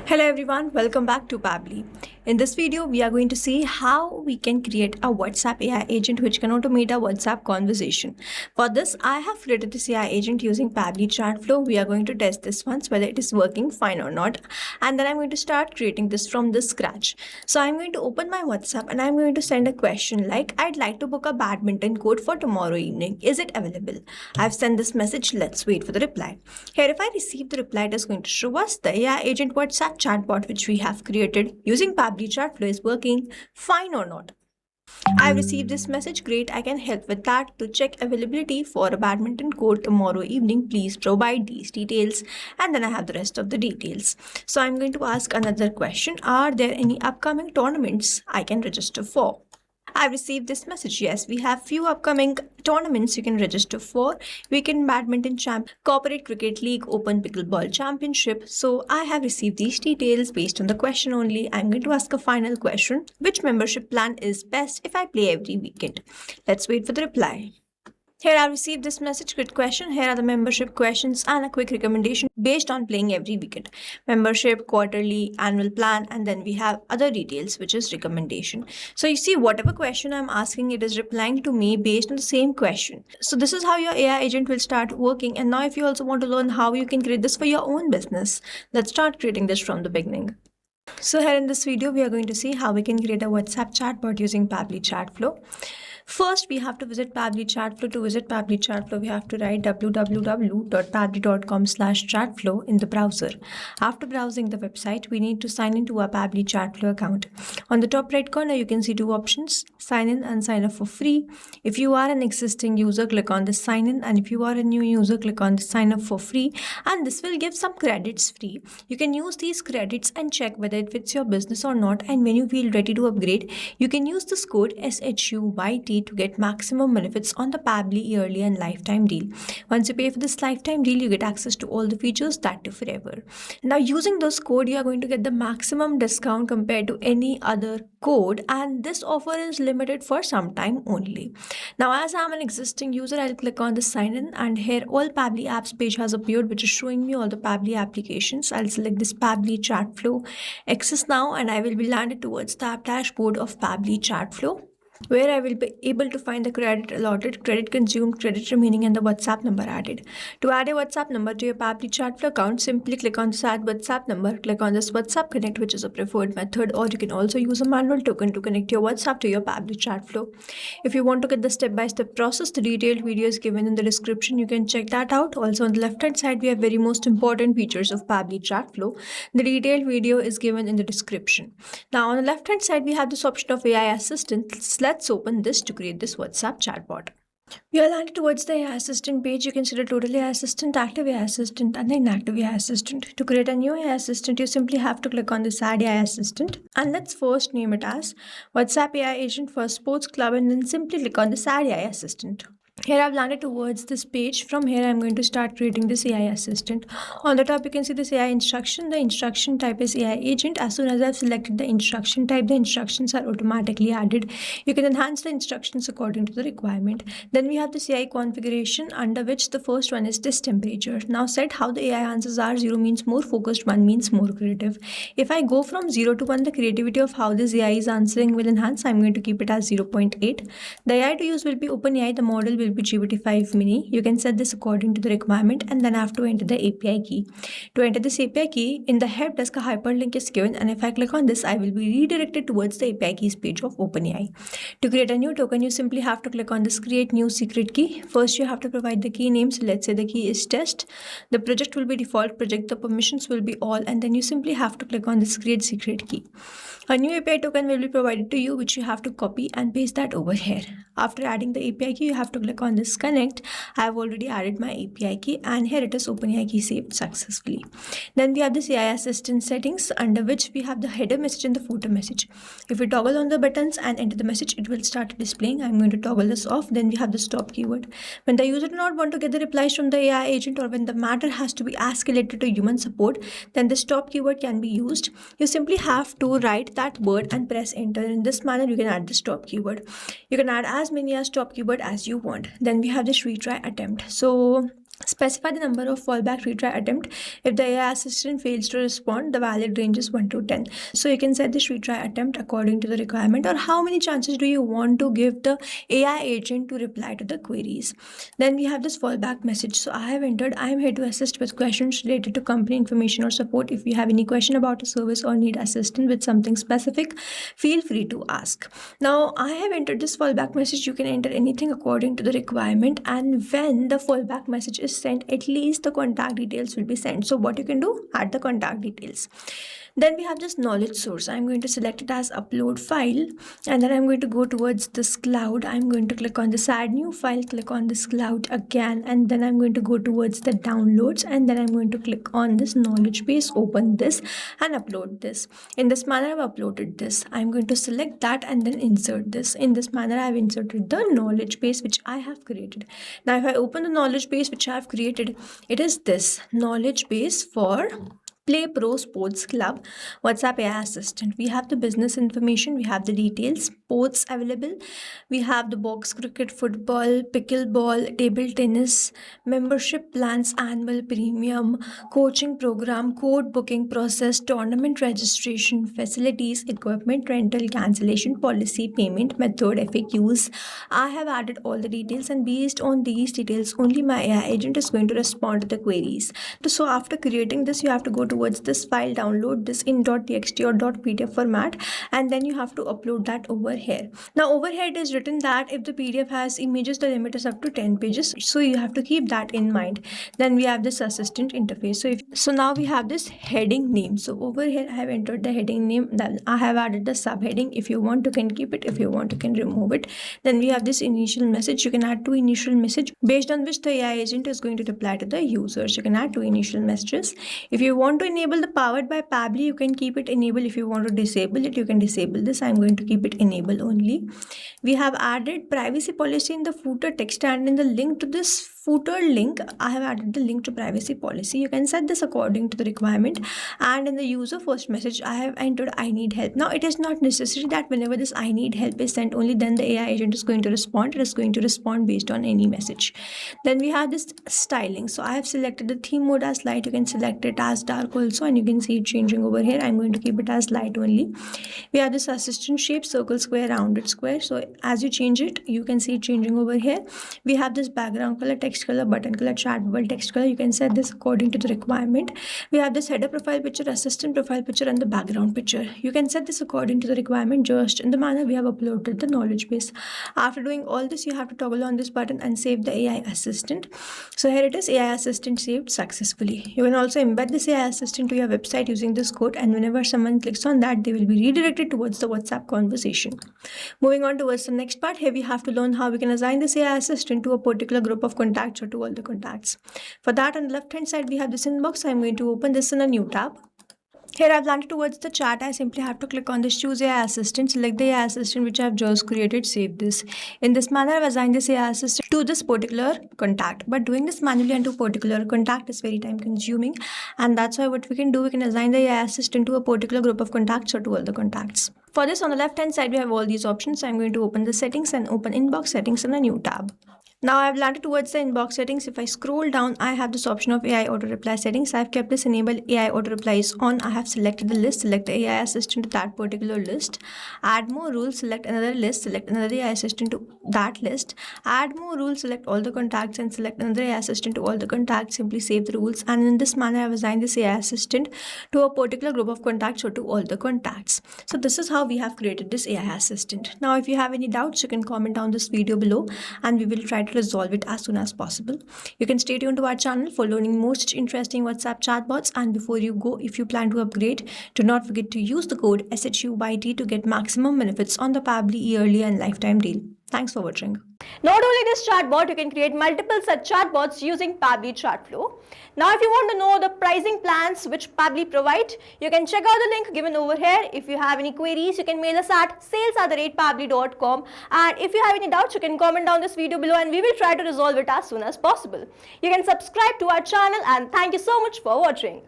Hello everyone, welcome back to Pabbly. In this video, we are going to see how we can create a WhatsApp AI agent which can automate a WhatsApp conversation. For this, I have created this AI agent using Pabbly Chatflow. We are going to test this once whether it is working fine or not. And then I'm going to start creating this from the scratch. So I'm going to open my WhatsApp and I'm going to send a question like, I'd like to book a badminton court for tomorrow evening. Is it available? I've sent this message. Let's wait for the reply. Here, if I receive the reply, it is going to show us the AI agent WhatsApp chatbot which we have created using Pabbly Chatflow is working fine or not. I received this message. Great, I can help with that. To check availability for a badminton court tomorrow evening, please provide these details, and then I have the rest of the details. So I'm going to ask another question. Are there any upcoming tournaments I can register for? I received this message. Yes, we have few upcoming tournaments you can register for. Weekend Badminton Champ, Corporate Cricket League, Open Pickleball Championship. So I have received these details based on the question only. I'm going to ask a final question. Which membership plan is best if I play every weekend? Let's wait for the reply. Here I received this message. Good question. Here are the membership questions and a quick recommendation based on playing every weekend. Membership, quarterly, annual plan, and then we have other details, which is recommendation. So you see, whatever question I'm asking, it is replying to me based on the same question. So this is how your AI agent will start working. And now if you also want to learn how you can create this for your own business, let's start creating this from the beginning. So here in this video, we are going to see how we can create a WhatsApp chatbot using Pabbly Chatflow. First, we have to visit Pabbly Chatflow. To visit Pabbly Chatflow, we have to write www.pabbly.com/chatflow in the browser. After browsing the website, we need to sign into our Pabbly Chatflow account. On the top right corner, you can see two options, sign in and sign up for free. If you are an existing user, click on the sign in, and if you are a new user, click on the sign up for free, and this will give some credits free. You can use these credits and check whether it fits your business or not, and when you feel ready to upgrade, you can use this code SHUYT to get maximum benefits on the Pabbly yearly and lifetime deal. Once you pay for this lifetime deal, you get access to all the features that do forever. Now, using this code, you are going to get the maximum discount compared to any other code, and this offer is limited for some time only. Now, as I'm an existing user, I'll click on the sign in, and here all Pabbly apps page has appeared, which is showing me all the Pabbly applications. I'll select this Pabbly Chatflow access now, and I will be landed towards the app dashboard of Pabbly Chatflow, where I will be able to find the credit allotted, credit consumed, credit remaining, and the WhatsApp number added. To add a WhatsApp number to your Pabbly Chatflow account, simply click on this add WhatsApp number, click on this WhatsApp connect, which is a preferred method, or you can also use a manual token to connect your WhatsApp to your Pabbly Chatflow. If you want to get the step-by-step process, the detailed video is given in the description. You can check that out. Also on the left-hand side, we have very most important features of Pabbly Chatflow. The detailed video is given in the description. Now on the left-hand side, we have this option of AI assistant. Let's open this to create this WhatsApp chatbot. We are landed towards the AI assistant page. You can see the total AI assistant, active AI assistant, and the inactive AI assistant. To create a new AI assistant, you simply have to click on this add AI assistant, and let's first name it as WhatsApp AI agent for sports club, and then simply click on this add AI assistant. Here I've landed towards this page. From here I'm going to start creating this AI assistant. On the top you can see this AI instruction. The instruction type is AI agent. As soon as I've selected the instruction type, the instructions are automatically added. You can enhance the instructions according to the requirement. Then we have this AI configuration, under which the first one is this temperature. Now set how the AI answers are. 0 means more focused, 1 means more creative. If I go from 0 to 1, the creativity of how this AI is answering will enhance. I'm going to keep it as 0.8. The AI to use will be OpenAI. The model will be GPT-5 mini. You can set this according to the requirement, and then I have to enter the API key. To enter this API key, in the help desk a hyperlink is given, and if I click on this, I will be redirected towards the API keys page of OpenAI. To create a new token, you simply have to click on this create new secret key. First you have to provide the key name. So let's say the key is test. The project will be default project, the permissions will be all, and then you simply have to click on this create secret key. A new API token will be provided to you, which you have to copy and paste that over here. After adding the API key, you have to click on this connect. I have already added my API key, and here it is OpenAI key saved successfully. Then we have this AI assistant settings, under which we have the header message and the footer message. If we toggle on the buttons and enter the message, it will start displaying. I'm going to toggle this off. Then we have the stop keyword. When the user does not want to get the replies from the AI agent, or when the matter has to be escalated to human support, then the stop keyword can be used. You simply have to write that word and press enter. In this manner, you can add the stop keyword. You can add as many as stop keyword as you want. Then we have this retry attempt. So Specify the number of fallback retry attempt. If the AI assistant fails to respond, the valid range is 1 to 10. So you can set this retry attempt according to the requirement, or how many chances do you want to give the AI agent to reply to the queries. Then we have this fallback message. So I have entered, I am here to assist with questions related to company information or support. If you have any question about a service or need assistance with something specific, feel free to ask. Now I have entered this fallback message. You can enter anything according to the requirement, and when the fallback message is sent, at least the contact details will be sent. So what you can do, add the contact details. Then we have this knowledge source. I'm going to select it as upload file, and then I'm going to go towards this cloud. I'm going to click on this add new file, click on this cloud again, and then I'm going to go towards the downloads, and then I'm going to click on this knowledge base, open this and upload this. In this manner I've uploaded this. I'm going to select that and then insert this. In this manner I've inserted the knowledge base which I have created. Now if I open the knowledge base which I have created, it is this knowledge base for Play Pro Sports Club WhatsApp AI Assistant. We have the business information, we have the details, sports available, we have the box cricket, football, pickleball, table tennis, membership plans, annual premium, coaching program, code booking process, tournament registration, facilities, equipment rental, cancellation policy, payment method, FAQs. I have added all the details, and based on these details only my AI agent is going to respond to the queries. So after creating this, you have to go towards this file, download this in .txt or .pdf format, and then you have to upload that over here. Now over here it is written that if the PDF has images, the limit is up to 10 pages, so you have to keep that in mind. Then we have this assistant interface. So now we have this heading name. So over here I have entered the heading name, then I have added the subheading. If you want, you can keep it. If you want, you can remove it. Then we have this initial message. You can add 2 initial message based on which the AI agent is going to reply to the users. You can add 2 initial messages. If you want to enable the powered by Pabbly, you can keep it enable. If you want to disable it, you can disable this. I'm going to keep it enable only. We have added privacy policy in the footer text, and in the link to this footer link, I have added the link to privacy policy. You can set this according to the requirement. And in the user first message, I have entered I need help. Now it is not necessary that whenever this I need help is sent, only then the AI agent is going to respond. It is going to respond based on any message. Then we have this styling. So I have selected the theme mode as light. You can select it as dark also, and you can see it changing over here. I'm going to keep it as light only. We have this assistant shape, circle, square, rounded square. So as you change it, you can see it changing over here. We have this background color, text color, button color, chat bubble, text color. You can set this according to the requirement. We have this header profile picture, assistant profile picture, and the background picture. You can set this according to the requirement, just in the manner we have uploaded the knowledge base. After doing all this, you have to toggle on this button and save the AI assistant. So here it is, AI assistant saved successfully. You can also embed this AI assistant to your website using this code, and whenever someone clicks on that, they will be redirected towards the WhatsApp conversation. Moving on towards the next part, here we have to learn how we can assign this AI assistant to a particular group of contacts or to all the contacts. For that, on the left hand side, we have this inbox. I'm going to open this in a new tab. Here I've landed towards the chat. I simply have to click on this choose AI assistant, select the AI assistant which I've just created, save this. In this manner, I've assigned this AI assistant to this particular contact. But doing this manually and to a particular contact is very time consuming, and that's why what we can do, we can assign the AI assistant to a particular group of contacts or to all the contacts. For this, on the left hand side, we have all these options. I'm going to open the settings and open inbox settings in a new tab. Now I've landed towards the inbox settings. If I scroll down, I have this option of AI auto reply settings. I've kept this enable AI auto replies on. I have selected the list, select the AI assistant to that particular list. Add more rules, select another list, select another AI assistant to that list. Add more rules, select all the contacts and select another AI assistant to all the contacts. Simply save the rules, and in this manner I've assigned this AI assistant to a particular group of contacts or to all the contacts. So this is how we have created this AI assistant. Now if you have any doubts, you can comment down this video below and we will try to resolve it as soon as possible. You can stay tuned to our channel for learning more such interesting WhatsApp chatbots. And before you go, if you plan to upgrade, do not forget to use the code SHUYT to get maximum benefits on the Pabbly yearly and lifetime deal. Thanks for watching. Not only this chatbot, you can create multiple such chatbots using Pabbly Chatflow. Now if you want to know the pricing plans which Pabbly provide, you can check out the link given over here. If you have any queries, you can mail us at sales@pabbly.com, and if you have any doubts, you can comment down this video below and we will try to resolve it as soon as possible. You can subscribe to our channel, and thank you so much for watching.